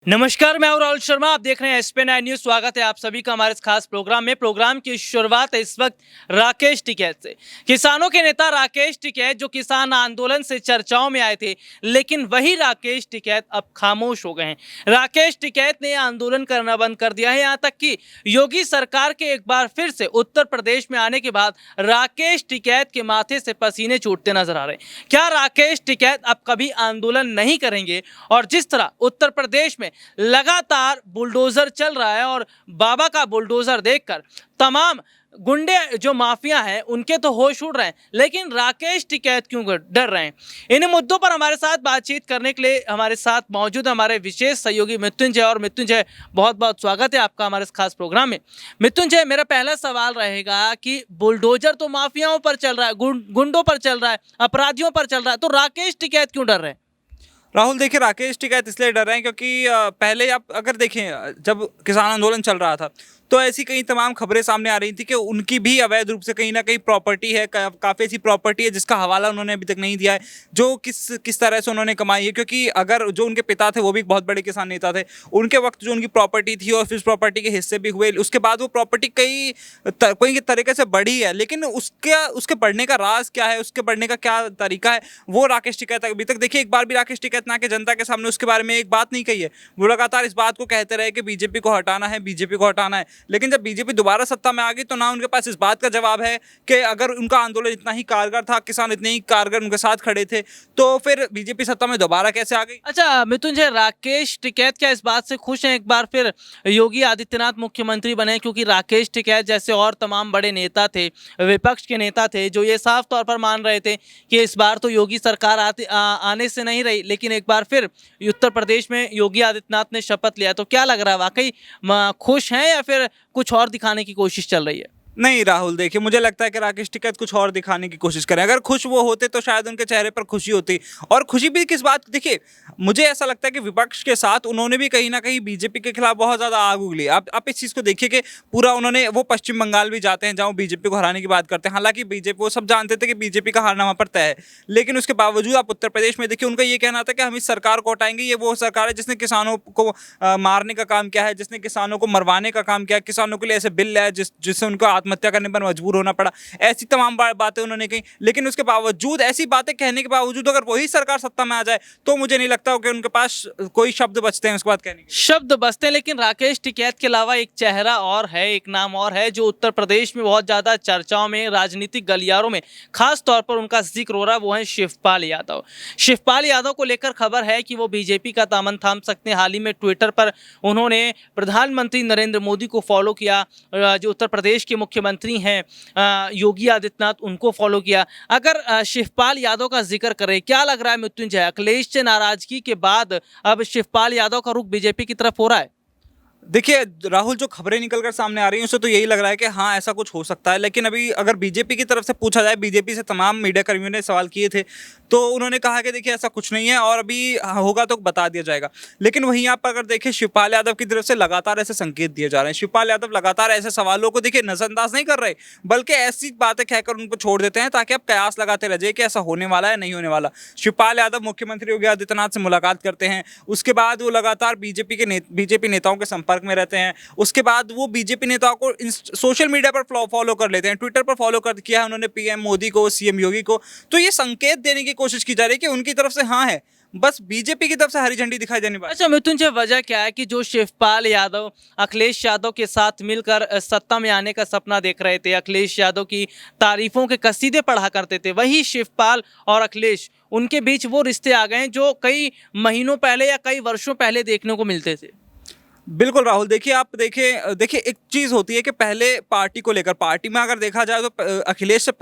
नमस्कार, मैं हूं राहुल शर्मा। आप देख रहे हैं एसपी9 न्यूज। स्वागत है आप सभी का हमारे इस खास प्रोग्राम में। प्रोग्राम की शुरुआत है इस वक्त राकेश टिकैत से। किसानों के नेता राकेश टिकैत जो किसान आंदोलन से चर्चाओं में आए थे, लेकिन वही राकेश टिकैत अब खामोश हो गए हैं। राकेश टिकैत ने आंदोलन करना बंद कर दिया है। यहाँ तक कि योगी सरकार के एक बार फिर से उत्तर प्रदेश में आने के बाद राकेश टिकैत के माथे से पसीने छूटते नजर आ रहे हैं। क्या राकेश टिकैत अब कभी आंदोलन नहीं करेंगे? और जिस तरह उत्तर प्रदेश में लगातार बुलडोजर चल रहा है और बाबा का बुलडोजर देखकर तमाम गुंडे जो माफिया हैं उनके तो होश उड़ रहे हैं, लेकिन राकेश टिकैत क्यों डर रहे हैं? इन मुद्दों पर हमारे साथ बातचीत करने के लिए हमारे साथ मौजूद हमारे विशेष सहयोगी मृत्युंजय। और मृत्युंजय, बहुत बहुत स्वागत है आपका हमारे इस खास प्रोग्राम में। मृत्युंजय, मेरा पहला सवाल रहेगा कि बुलडोजर तो माफियाओं पर चल रहा है, गुंडों पर चल रहा है, अपराधियों पर चल रहा है, तो राकेश टिकैत क्यों डर रहे हैं? राहुल देखिए, राकेश टिकैत इसलिए डर रहे हैं क्योंकि पहले आप अगर देखें, जब किसान आंदोलन चल रहा था तो ऐसी कई तमाम खबरें सामने आ रही थी कि उनकी भी अवैध रूप से कहीं ना कहीं प्रॉपर्टी है, काफ़ी ऐसी प्रॉपर्टी है जिसका हवाला उन्होंने अभी तक नहीं दिया है, जो किस तरह से उन्होंने कमाई है। क्योंकि अगर जो उनके पिता थे वो भी एक बहुत बड़े किसान नेता थे, उनके वक्त जो उनकी प्रॉपर्टी थी और फिर प्रॉपर्टी के हिस्से भी हुए, उसके बाद वो प्रॉपर्टी कई तरीके से बढ़ी है, लेकिन उसके बढ़ने का राज क्या है, उसके बढ़ने का क्या तरीका है, वो राकेश टिकैत अभी तक देखिए एक बार भी राकेश टिकैत ना के जनता के सामने उसके बारे में एक बात नहीं कही है। वो लगातार इस बात को कहते रहे कि बीजेपी को हटाना है, बीजेपी को हटाना है, लेकिन जब बीजेपी दोबारा सत्ता में आ गई तो ना उनके पास इस बात का जवाब है कि अगर उनका आंदोलन इतना ही कारगर था, किसान इतने ही कारगर उनके साथ खड़े थे, तो फिर बीजेपी सत्ता में दोबारा कैसे आ गई। अच्छा मृत्युंजय, राकेश टिकैत क्या इस बात से खुश हैं एक बार फिर योगी आदित्यनाथ मुख्यमंत्री बने? क्योंकि राकेश टिकैत जैसे और तमाम बड़े नेता थे, विपक्ष के नेता थे, जो ये साफ तौर पर मान रहे थे कि इस बार तो योगी सरकार आने से नहीं रही, लेकिन एक बार फिर उत्तर प्रदेश में योगी आदित्यनाथ ने शपथ लिया, तो क्या लग रहा है, वाकई खुश हैं या फिर कुछ और दिखाने की कोशिश चल रही है? नहीं राहुल, देखिए मुझे लगता है कि राकेश टिकैत कुछ और दिखाने की कोशिश करें। अगर खुश वो होते तो शायद उनके चेहरे पर खुशी होती। और खुशी भी किस बात, देखिए मुझे ऐसा लगता है कि विपक्ष के साथ उन्होंने भी कहीं ना कहीं बीजेपी के खिलाफ बहुत ज़्यादा आग उगली। आप इस चीज़ को देखिए कि पूरा उन्होंने, वो पश्चिम बंगाल भी जाते हैं जहाँ बीजेपी को हराने की बात करते हैं। हालांकि बीजेपी, वो सब जानते थे कि बीजेपी का हारना वहाँ पर तय है, लेकिन उसके बावजूद आप उत्तर प्रदेश में देखिए, उनका ये कहना था कि हम इस सरकार को हटाएंगे। ये वो सरकार है जिसने किसानों को मारने का काम किया है, जिसने किसानों को मरवाने का काम किया है, किसानों के लिए ऐसे बिल लाया जिससे उनको आत्महत्या करने पर मजबूर होना पड़ा। ऐसी तमाम बातें उन्होंने कही, लेकिन उसके बावजूद, ऐसी बातें कहने के बावजूद अगर वही सरकार सत्ता में आ जाए तो मुझे नहीं लगता कि उनके पास कोई शब्द बचते हैं उसके बाद कहने के। शब्द बसते हैं, लेकिन राकेश टिकैत के अलावा एक चेहरा और है, एक नाम और है जो उत्तर प्रदेश में बहुत ज्यादा चर्चाओं में, राजनीतिक गलियारों में खास तौर पर उनका जिक्र हो रहा है। वो है शिवपाल यादव। शिवपाल यादव को लेकर खबर है कि वो बीजेपी का दामन थाम सकते हैं। हाल ही में ट्विटर पर उन्होंने प्रधानमंत्री नरेंद्र मोदी को फॉलो किया, जो उत्तर प्रदेश के मुख्यमंत्री हैं योगी आदित्यनाथ, उनको फॉलो किया। अगर शिवपाल यादव का जिक्र करें, क्या लग रहा है मृत्युंजय, अखिलेश से नाराजगी के बाद अब शिवपाल यादव का रुख बीजेपी की तरफ हो रहा है? देखिए राहुल, जो खबरें निकलकर सामने आ रही हैं उससे तो यही लग रहा है कि हाँ ऐसा कुछ हो सकता है, लेकिन अभी अगर बीजेपी की तरफ से पूछा जाए, बीजेपी से तमाम मीडिया कर्मियों ने सवाल किए थे तो उन्होंने कहा कि देखिए ऐसा कुछ नहीं है और अभी होगा तो बता दिया जाएगा। लेकिन वहीं आप अगर देखें, शिवपाल यादव की तरफ से लगातार ऐसे संकेत दिए जा रहे हैं। शिवपाल यादव लगातार ऐसे सवालों को देखिए नजरअंदाज नहीं कर रहे, बल्कि ऐसी बातें कहकर उनको छोड़ देते हैं ताकि आप कयास लगाते रह जाइए कि ऐसा होने वाला है, नहीं होने वाला। शिवपाल यादव मुख्यमंत्री योगी आदित्यनाथ से मुलाकात करते हैं, उसके बाद वो लगातार बीजेपी नेताओं के संपर्क में रहते हैं, उसके बाद वो बीजेपी नेताओं को सोशल मीडिया पर फॉलो कर लेते हैं, ट्विटर पर फॉलो कर किया है उन्होंने पीएम मोदी को, सीएम योगी को। तो ये संकेत देने की कोशिश की जा रही है कि उनकी तरफ से हाँ है, बस बीजेपी की तरफ से हरी झंडी दिखाई देने वाली। अच्छा मृत्युंजय, वजह क्या है कि जो शिवपाल यादव अखिलेश यादव के साथ मिलकर सत्ता में आने का सपना देख रहे थे, अखिलेश यादव की तारीफों के कसीदे पढ़ा करते थे, वही शिवपाल और अखिलेश, उनके बीच वो रिश्ते आ गए हैं जो कई महीनों पहले या कई वर्षों पहले देखने को मिलते थे। बिल्कुल राहुल, देखिए आप देखिए एक चीज़ होती है कि पहले पार्टी को लेकर, पार्टी में अगर देखा जाए तो अखिलेश से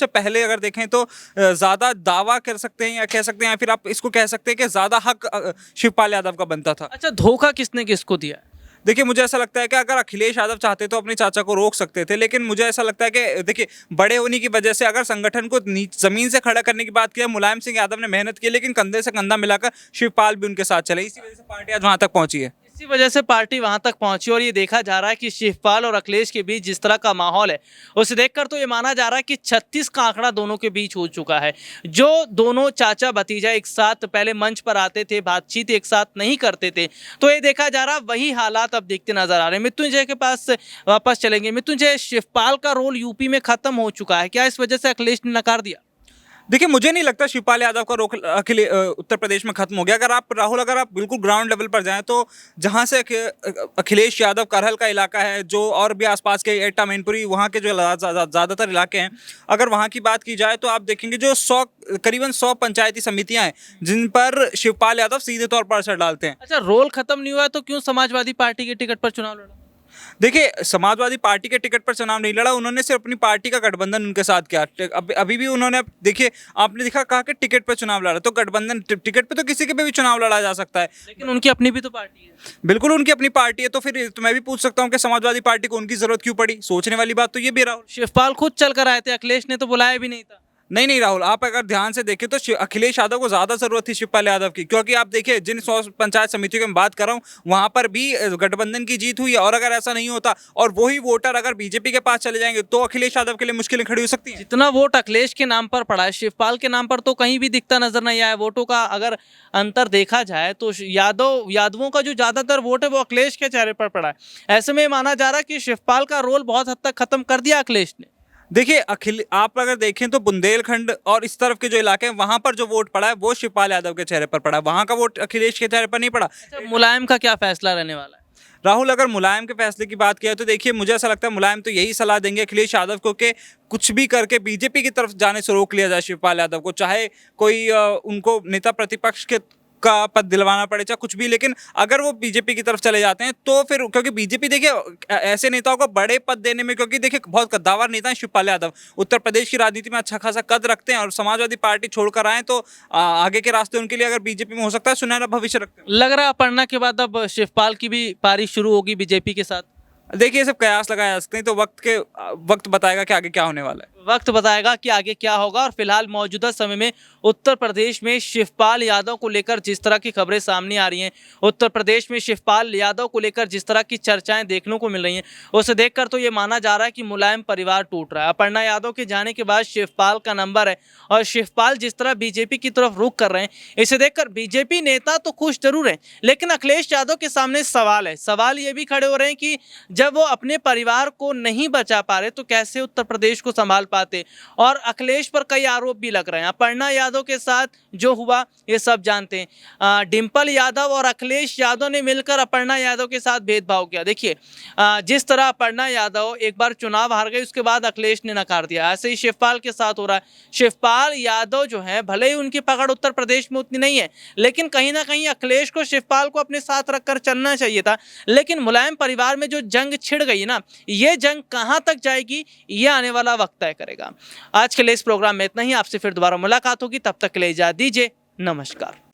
पहले अगर देखें तो ज़्यादा दावा कर सकते हैं या कह सकते हैं, या फिर आप इसको कह सकते हैं कि ज़्यादा हक शिवपाल यादव का बनता था। अच्छा, धोखा किसने किसको दिया? देखिए मुझे ऐसा लगता है कि अगर अखिलेश यादव चाहते तो अपने चाचा को रोक सकते थे, लेकिन मुझे ऐसा लगता है कि देखिए बड़े होने की वजह से अगर संगठन को जमीन से खड़ा करने की बात किया, मुलायम सिंह यादव ने मेहनत की, लेकिन कंधे से कंधा मिलाकर शिवपाल भी उनके साथ चले, इसी वजह से पार्टी आज वहां तक पहुंची है। इसी वजह से पार्टी वहां तक पहुंची और ये देखा जा रहा है कि शिवपाल और अखिलेश के बीच जिस तरह का माहौल है उसे देखकर तो ये माना जा रहा है कि 36 का आंकड़ा दोनों के बीच हो चुका है। जो दोनों चाचा भतीजा एक साथ पहले मंच पर आते थे, बातचीत एक साथ नहीं करते थे, तो ये देखा जा रहा वही हालात अब दिखते नजर आ रहे हैं। मृत्युंजय के पास वापस चलेंगे। मृत्युंजय, शिवपाल का रोल यूपी में खत्म हो चुका है, क्या इस वजह से अखिलेश ने नकार दिया? देखिए, मुझे नहीं लगता शिवपाल यादव का रोक उत्तर प्रदेश में खत्म हो गया। अगर आप बिल्कुल ग्राउंड लेवल पर जाएं तो जहां से अखिलेश यादव करहल का इलाका है, जो और भी आसपास के एटा मैनपुरी, वहां के जो ज़्यादातर इलाके हैं, अगर वहां की बात की जाए तो आप देखेंगे जो करीबन 100 पंचायती समितियां हैं जिन पर शिवपाल यादव सीधे तौर पर असर डालते हैं। अच्छा, रोल खत्म नहीं हुआ है तो क्यों समाजवादी पार्टी के टिकट पर चुनाव लड़ा? देखिए, समाजवादी पार्टी के टिकट पर चुनाव नहीं लड़ा, उन्होंने सिर्फ अपनी पार्टी का गठबंधन उनके साथ किया। अभी भी उन्होंने, देखिए आपने देखा, कहा कि टिकट पर चुनाव लड़ा, तो गठबंधन टिकट पे तो किसी के पे भी चुनाव लड़ा जा सकता है। लेकिन उनकी अपनी भी तो पार्टी है। बिल्कुल, उनकी अपनी पार्टी है, तो फिर तो मैं भी पूछ सकता हूँ कि समाजवादी पार्टी को उनकी जरूरत क्यों पड़ी। सोचने वाली बात तो ये भी राहुल। शिवपाल खुद चल कर आए थे, अखिलेश ने तो बुलाया भी नहीं था। नहीं राहुल, आप अगर ध्यान से देखें तो अखिलेश यादव को ज्यादा जरूरत थी शिवपाल यादव की, क्योंकि आप देखिए जिन 100 पंचायत समितियों की मैं बात कर रहा हूँ वहां पर भी गठबंधन की जीत हुई है। और अगर ऐसा नहीं होता और वही वोटर अगर बीजेपी के पास चले जाएंगे तो अखिलेश यादव के लिए मुश्किलें खड़ी हो सकती हैं। जितना वोट अखिलेश के नाम पर पड़ा है, शिवपाल के नाम पर तो कहीं भी दिखता नजर नहीं आया। वोटों का अगर अंतर देखा जाए तो यादवों का जो ज्यादातर वोट है वो अखिलेश के चेहरे पर पड़ा है। ऐसे में माना जा रहा है कि शिवपाल का रोल बहुत हद तक खत्म कर दिया अखिलेश ने। देखिए, आप अगर देखें तो बुंदेलखंड और इस तरफ के जो इलाके हैं वहां पर जो वोट पड़ा है वो शिवपाल यादव के चेहरे पर पड़ा है, वहां का वोट अखिलेश के चेहरे पर नहीं पड़ा। अच्छा, मुलायम का क्या फैसला रहने वाला है? राहुल, अगर मुलायम के फैसले की बात किया तो देखिए, मुझे ऐसा लगता है मुलायम तो यही सलाह देंगे अखिलेश यादव को कि कुछ भी करके बीजेपी की तरफ जाने से रोक लिया जाए शिवपाल यादव को, चाहे कोई उनको नेता प्रतिपक्ष के का पद दिलवाना पड़े, चाहे कुछ भी। लेकिन अगर वो बीजेपी की तरफ चले जाते हैं तो फिर, क्योंकि बीजेपी देखिए ऐसे नेताओं को बड़े पद देने में, क्योंकि देखिए बहुत कद्दावर नेता है शिवपाल यादव, उत्तर प्रदेश की राजनीति में अच्छा खासा कद रखते हैं और समाजवादी पार्टी छोड़कर आए तो आगे के रास्ते उनके लिए अगर बीजेपी में हो सकता है सुनहरा भविष्य रखते हैं। लग रहा है अपर्णा के बाद अब शिवपाल की भी पारी शुरू होगी बीजेपी के साथ। देखिए, सब कयास लगाए जा सकते हैं, तो वक्त बताएगा कि आगे क्या होने वाला है। वक्त बताएगा कि आगे क्या होगा। और फिलहाल मौजूदा समय में उत्तर प्रदेश में शिवपाल यादव को लेकर जिस तरह की खबरें सामने आ रही हैं, उत्तर प्रदेश में शिवपाल यादव को लेकर जिस तरह की चर्चाएं देखने को मिल रही हैं, उसे देखकर तो ये माना जा रहा है कि मुलायम परिवार टूट रहा है। अपर्णा यादव के जाने के बाद शिवपाल का नंबर है और शिवपाल जिस तरह बीजेपी की तरफ रुख कर रहे हैं, इसे देखकर बीजेपी नेता तो खुश जरूर हैं, लेकिन अखिलेश यादव के सामने सवाल है। सवाल ये भी खड़े हो रहे हैं कि जब वो अपने परिवार को नहीं बचा पा रहे तो कैसे उत्तर प्रदेश को संभाल पाते। और अखिलेश पर कई आरोप भी लग रहे हैं। अपर्णा यादव के साथ जो हुआ ये सब जानते हैं। डिंपल यादव और अखिलेश यादव ने मिलकर अपर्णा यादव के साथ भेदभाव किया। देखिए, जिस तरह अपर्णा यादव एक बार चुनाव हार गई, उसके बाद अखिलेश ने नकार दिया, ऐसे ही शिवपाल के साथ हो रहा है। शिवपाल यादव जो है, भले ही उनकी पकड़ उत्तर प्रदेश में उतनी नहीं है, लेकिन कहीं ना कहीं अखिलेश को शिवपाल को अपने साथ रखकर चलना चाहिए था। लेकिन मुलायम परिवार में जो जंग छिड़ गई ना, ये जंग कहां तक जाएगी ये आने वाला वक्त तय करेगा। आज के लिए इस प्रोग्राम में इतना ही। आपसे फिर दोबारा मुलाकात होगी, तब तक के लिए इजाजत दीजिए। नमस्कार।